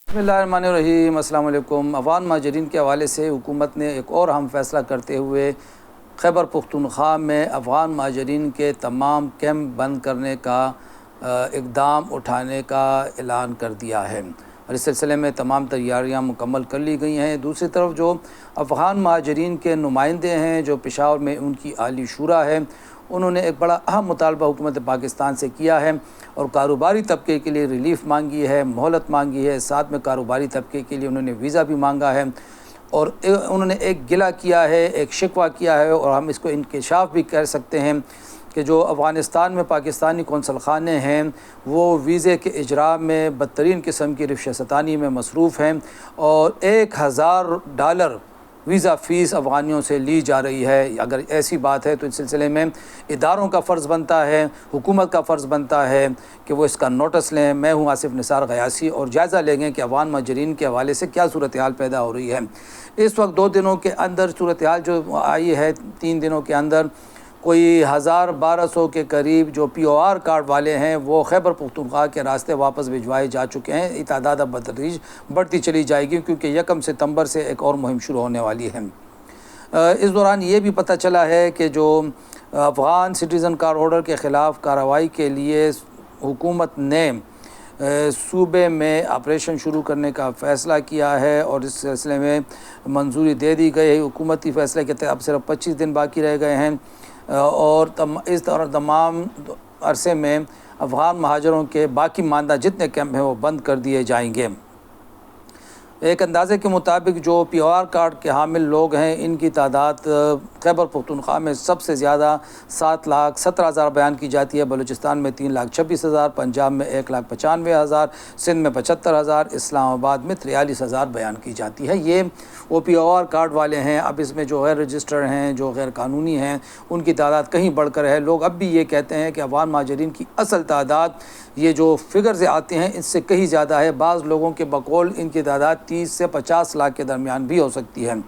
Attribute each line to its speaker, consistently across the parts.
Speaker 1: बिस्मिल्लाहिर्रहमानिर्रहीम। अस्सलाम वालेकुम। अफ़गान महाजरीन के हवाले से हुकूमत ने एक और अहम फ़ैसला करते हुए खैबर पख्तूनख्वा में अफ़गान महाजरीन के तमाम कैंप बंद करने का इक़दाम उठाने का ऐलान कर दिया है और इस सिलसिले में तमाम तैयारियां मुकम्मल कर ली गई हैं। दूसरी तरफ जो अफ़गान महाजरीन के नुमाइंदे हैं, जो पेशावर में उनकी आली शूरा है, उन्होंने एक बड़ा अहम मुतालबा हुकूमत पाकिस्तान से किया है और कारोबारी तबके के लिए रिलीफ़ मांगी है, मोहलत मांगी है। साथ में कारोबारी तबके के लिए उन्होंने वीज़ा भी मांगा है और उन्होंने एक गिला किया है, एक शिकवा किया है और हम इसको इंकशाफ भी कर सकते हैं कि जो अफ़गानिस्तान में पाकिस्तानी कौंसल खाने हैं वो वीज़े के इजरा में बदतरीन किस्म की रिश्वत सतानी में मसरूफ़ हैं और $1000 वीज़ा फ़ीस अफ़गानियों से ली जा रही है। अगर ऐसी बात है तो इस सिलसिले में इदारों का फ़र्ज़ बनता है, हुकूमत का फ़र्ज़ बनता है कि वो इसका नोटिस लें। मैं हूँ आसिफ़ निसार ग़यासी और जायज़ा लेंगे कि अफ़गान महाजरीन के हवाले से क्या सूरत हाल पैदा हो रही है। इस वक्त 2 दिनों के अंदर सूरत हाल जो आई है, 3 दिनों के अंदर कोई 1000-1200 के करीब जो POR कार्ड वाले हैं वो खैबर पख्तूनख्वा के रास्ते वापस भिजवाए जा चुके हैं। ये तादाद अब बतदरीज बढ़ती चली जाएगी क्योंकि 1 सितंबर से एक और मुहिम शुरू होने वाली है। इस दौरान ये भी पता चला है कि जो अफ़गान सिटीज़न कार्ड होल्डर के ख़िलाफ़ कार्रवाई के लिए हुकूमत ने सूबे में ऑपरेशन शुरू करने का फ़ैसला किया है और इस सिलसिले में मंजूरी दे दी गई है। हुकूमती फ़ैसले के तहत अब सिर्फ 25 दिन बाकी रह गए हैं और इस तरह तमाम अरसे में अफ़गान महाजरों के बाकी मानदा जितने कैंप हैं वो बंद कर दिए जाएंगे। एक अंदाज़े के मुताबिक जो POR कार्ड के हामिल लोग हैं इनकी तादाद खैबर पख्तूनख्वा में सबसे ज़्यादा 7,17,000 बयान की जाती है, बलूचिस्तान में 3,26,000, पंजाब में 1,95,000, सिंध में 75,000, इस्लामाबाद में 43,000 बयान की जाती है। ये वो POR कार्ड वाले हैं। अब इसमें जो गैर रजिस्टर्ड हैं, जो गैर कानूनी हैं, उनकी तादाद कहीं बढ़कर है। लोग अब भी ये कहते हैं कि अफ़गान महाजरीन की असल तादाद ये जो फिगर्स आते हैं इससे कहीं ज़्यादा है। बाज़ लोगों के बकौल इनकी तादाद 30 से 50 लाख के दरमियान भी हो सकती है।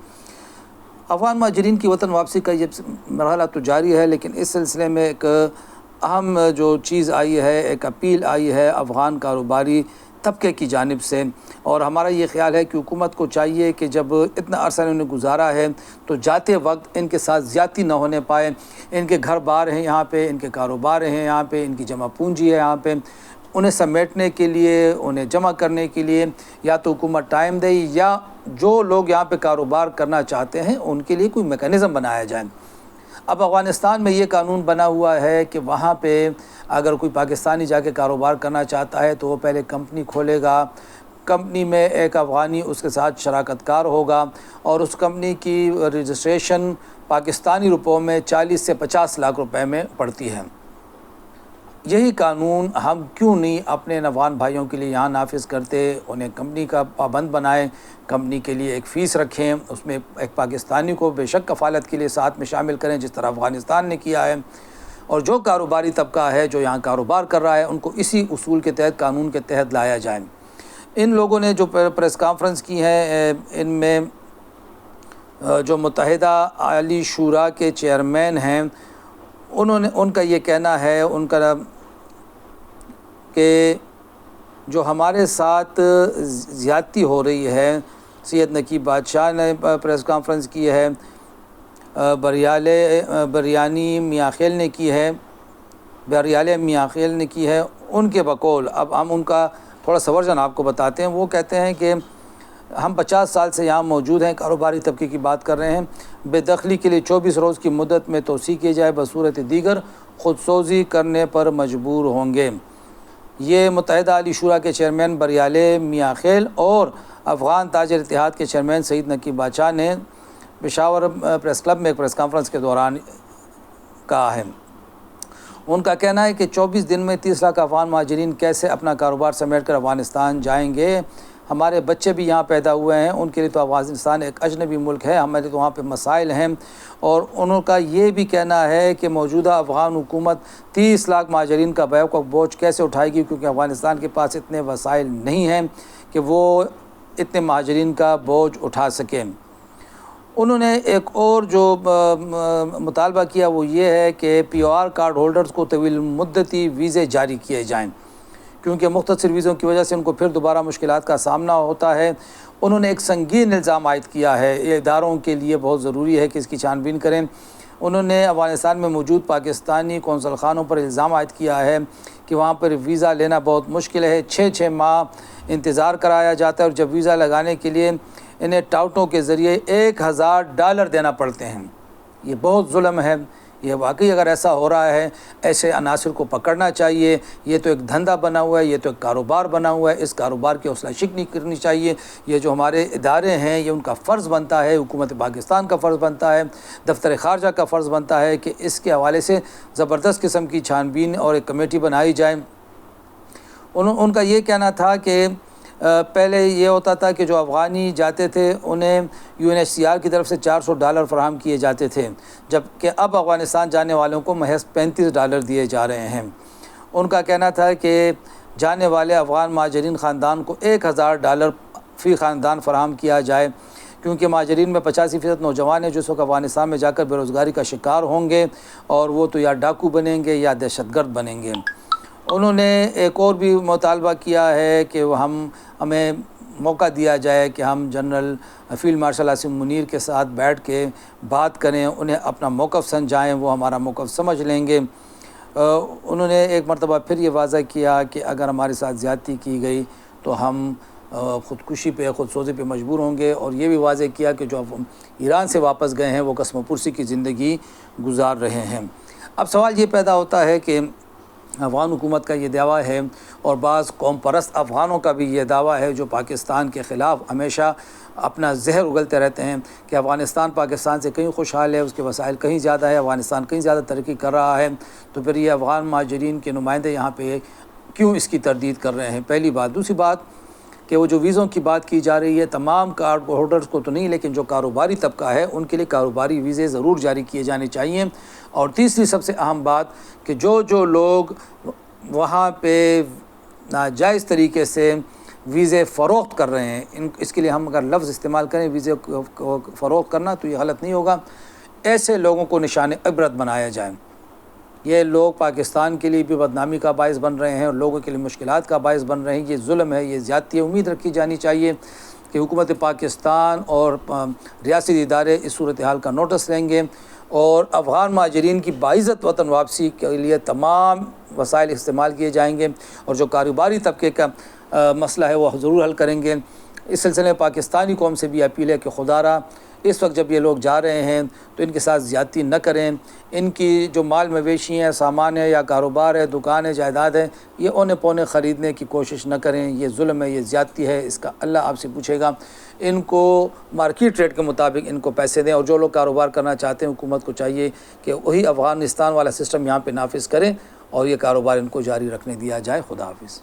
Speaker 1: अफ़गान महाजरीन की वतन वापसी का ये मरहला तो जारी है, लेकिन इस सिलसिले में एक अहम जो चीज़ आई है, एक अपील आई है अफ़गान कारोबारी तबके की जानिब से और हमारा ये ख्याल है कि हुकूमत को चाहिए कि जब इतना अरसा इन्होंने गुजारा है तो जाते वक्त इनके साथ ज़्यादती न होने पाए। इनके घर बार हैं यहाँ पे, इनके कारोबार हैं यहाँ पे, इनकी जमा पूंजी है यहाँ पे। उन्हें समेटने के लिए, उन्हें जमा करने के लिए या तो हुकूमत टाइम दे या जो लोग यहाँ पे कारोबार करना चाहते हैं उनके लिए कोई मेकनिज़म बनाया जाए। अब अफ़गानिस्तान में ये कानून बना हुआ है कि वहाँ पे अगर कोई पाकिस्तानी जाके कारोबार करना चाहता है तो वो पहले कंपनी खोलेगा, कंपनी में एक अफ़गानी उसके साथ शराकतकार होगा और उस कंपनी की रजिस्ट्रेशन पाकिस्तानी रुपयों में 40 से 50 लाख रुपए में पड़ती है। यही कानून हम क्यों नहीं अपने अफ़गान भाइयों के लिए यहाँ नाफिज करते, उन्हें कंपनी का पाबंद बनाएं, कंपनी के लिए एक फ़ीस रखें, उसमें एक पाकिस्तानी को बेशक कफ़ालत के लिए साथ में शामिल करें जिस तरह अफ़गानिस्तान ने किया है और जो कारोबारी तबका है जो यहाँ कारोबार कर रहा है उनको इसी उसूल के तहत, कानून के तहत लाया जाए। इन लोगों ने जो प्रेस कॉन्फ्रेंस की है इनमें जो मुत्तहिदा आली शूरा के चेयरमैन हैं उनका ये कहना है उनका कि जो हमारे साथ ज़्यादती हो रही है, सैयद नकीब बादशाह ने प्रेस कॉन्फ्रेंस की है, बरियानी मियाखेल ने की है, बरियाले मियाखेल ने की है, उनके बकौल अब हम उनका थोड़ा सा वर्जन आपको बताते हैं। वो कहते हैं कि हम 50 साल से यहाँ मौजूद हैं, कारोबारी तबके की बात कर रहे हैं। बेदखली के लिए 24 रोज़ की मुद्दत में तोसी की जाए, बसूरत दीगर खुदसोज़ी करने पर मजबूर होंगे। ये मुत्तहिदा आली शूरा के चेयरमैन बरियाले मियाखेल और अफ़गान ताजर इत्तेहाद के चेयरमैन सईद नकीब बादशाह ने पेशावर प्रेस क्लब में एक प्रेस कॉन्फ्रेंस के दौरान कहा है। उनका कहना है कि 24 दिन में 30 लाख अफ़गान महाजरीन कैसे अपना कारोबार समेट कर अफ़गानिस्तान जाएंगे। हमारे बच्चे भी यहाँ पैदा हुए हैं, उनके लिए तो अफ़गानिस्तान एक अजनबी मुल्क है, हमारे तो वहाँ पे मसाइल हैं। और उनका ये भी कहना है कि मौजूदा अफ़गान हुकूमत 30 लाख महाजरीन का बैकवक़्त बोझ कैसे उठाएगी क्योंकि अफ़गानिस्तान के पास इतने वसाइल नहीं हैं कि वो इतने महाजरीन का बोझ उठा सकें। उन्होंने एक और जो मुतालबा किया वो ये है कि POR कार्ड होल्डर्स को तवील मुद्दती वीज़े जारी किए जाएँ کیونکہ مختصر ویزوں کی وجہ سے ان کو پھر دوبارہ مشکلات کا سامنا ہوتا ہے۔ انہوں نے ایک سنگین الزام عائد کیا ہے، یہ اداروں کے لیے بہت ضروری ہے کہ اس کی چھان بین کریں۔ انہوں نے افغانستان میں موجود پاکستانی قونصل خانوں پر الزام عائد کیا ہے کہ وہاں پر ویزا لینا بہت مشکل ہے، 6 ماہ انتظار کرایا جاتا ہے، اور جب ویزا لگانے کے لیے انہیں ٹاؤٹوں کے ذریعے $1000 دینا پڑتے ہیں۔ یہ بہت ظلم ہے۔ یہ واقعی اگر ایسا ہو رہا ہے، ایسے عناصر کو پکڑنا چاہیے۔ یہ تو ایک دھندا بنا ہوا ہے، یہ تو ایک کاروبار بنا ہوا ہے، اس کاروبار کی حوصلہ شکنی نہیں کرنی چاہیے۔ یہ جو ہمارے ادارے ہیں، یہ ان کا فرض بنتا ہے، حکومت پاکستان کا فرض بنتا ہے، دفتر خارجہ کا فرض بنتا ہے کہ اس کے حوالے سے زبردست قسم کی چھان بین اور ایک کمیٹی بنائی جائے۔ ان کا یہ کہنا تھا کہ پہلے یہ ہوتا تھا کہ جو افغانی جاتے تھے انہیں UNHCR کی طرف سے $400 فراہم کیے جاتے تھے، جبکہ اب افغانستان جانے والوں کو محض $35 دیے جا رہے ہیں۔ ان کا کہنا تھا کہ جانے والے افغان مہاجرین خاندان کو $1000 فی خاندان فراہم کیا جائے، کیونکہ مہاجرین میں 85% نوجوان ہیں جو اس وقت افغانستان میں جا کر بے روزگاری کا شکار ہوں گے، اور وہ تو یا ڈاکو بنیں گے یا دہشت گرد بنیں گے۔ انہوں نے ایک اور بھی مطالبہ کیا ہے کہ ہمیں موقع دیا جائے کہ ہم general field marshal Asim Munir کے ساتھ بیٹھ کے بات کریں، انہیں اپنا موقف سمجھائیں، وہ ہمارا موقف سمجھ لیں گے۔ انہوں نے ایک مرتبہ پھر یہ واضح کیا کہ اگر ہمارے ساتھ زیادتی کی گئی تو ہم خودکشی پہ، خودسوزی پہ مجبور ہوں گے، اور یہ بھی واضح کیا کہ جو ایران سے واپس گئے ہیں وہ قسم و پرسی کی زندگی گزار رہے ہیں۔ اب سوال یہ پیدا ہوتا ہے کہ افغان حکومت کا یہ دعویٰ ہے، اور بعض قوم پرست افغانوں کا بھی یہ دعویٰ ہے جو پاکستان کے خلاف ہمیشہ اپنا زہر اگلتے رہتے ہیں کہ افغانستان پاکستان سے کہیں خوشحال ہے، اس کے وسائل کہیں زیادہ ہے، افغانستان کہیں زیادہ ترقی کر رہا ہے، تو پھر یہ افغان مہاجرین کے نمائندے یہاں پہ کیوں اس کی تردید کر رہے ہیں؟ پہلی بات۔ دوسری بات کہ وہ جو ویزوں کی بات کی جا رہی ہے، تمام کارڈ ہولڈرز کو تو نہیں، لیکن جو کاروباری طبقہ ہے ان کے لیے کاروباری ویزے ضرور جاری کیے جانے چاہیے۔ اور تیسری سب سے اہم بات کہ جو لوگ وہاں پہ ناجائز طریقے سے ویزے فروخت کر رہے ہیں، اس کے لیے ہم اگر لفظ استعمال کریں ویزے کو فروخت کرنا تو یہ غلط نہیں ہوگا، ایسے لوگوں کو نشان عبرت بنایا جائے۔ یہ لوگ پاکستان کے لیے بھی بدنامی کا باعث بن رہے ہیں اور لوگوں کے لیے مشکلات کا باعث بن رہے ہیں۔ یہ ظلم ہے، یہ زیادتی ہے۔ امید رکھی جانی چاہیے کہ حکومت پاکستان اور ریاستی ادارے اس صورتحال کا نوٹس لیں گے اور افغان مہاجرین کی باعزت وطن واپسی کے لیے تمام وسائل استعمال کیے جائیں گے، اور جو کاروباری طبقے کا مسئلہ ہے وہ ضرور حل کریں گے۔ اس سلسلے میں پاکستانی قوم سے بھی اپیل ہے کہ خدا را اس وقت جب یہ لوگ جا رہے ہیں تو ان کے ساتھ زیادتی نہ کریں۔ ان کی جو مال مویشی ہیں، سامان ہے یا کاروبار ہے، دکان ہے، جائیداد ہے، یہ اونے پونے خریدنے کی کوشش نہ کریں۔ یہ ظلم ہے، یہ زیادتی ہے، اس کا اللہ آپ سے پوچھے گا۔ ان کو مارکیٹ ریٹ کے مطابق ان کو پیسے دیں، اور جو لوگ کاروبار کرنا چاہتے ہیں حکومت کو چاہیے کہ وہی افغانستان والا سسٹم یہاں پہ نافذ کریں اور یہ کاروبار ان کو جاری رکھنے دیا جائے۔ خدا حافظ۔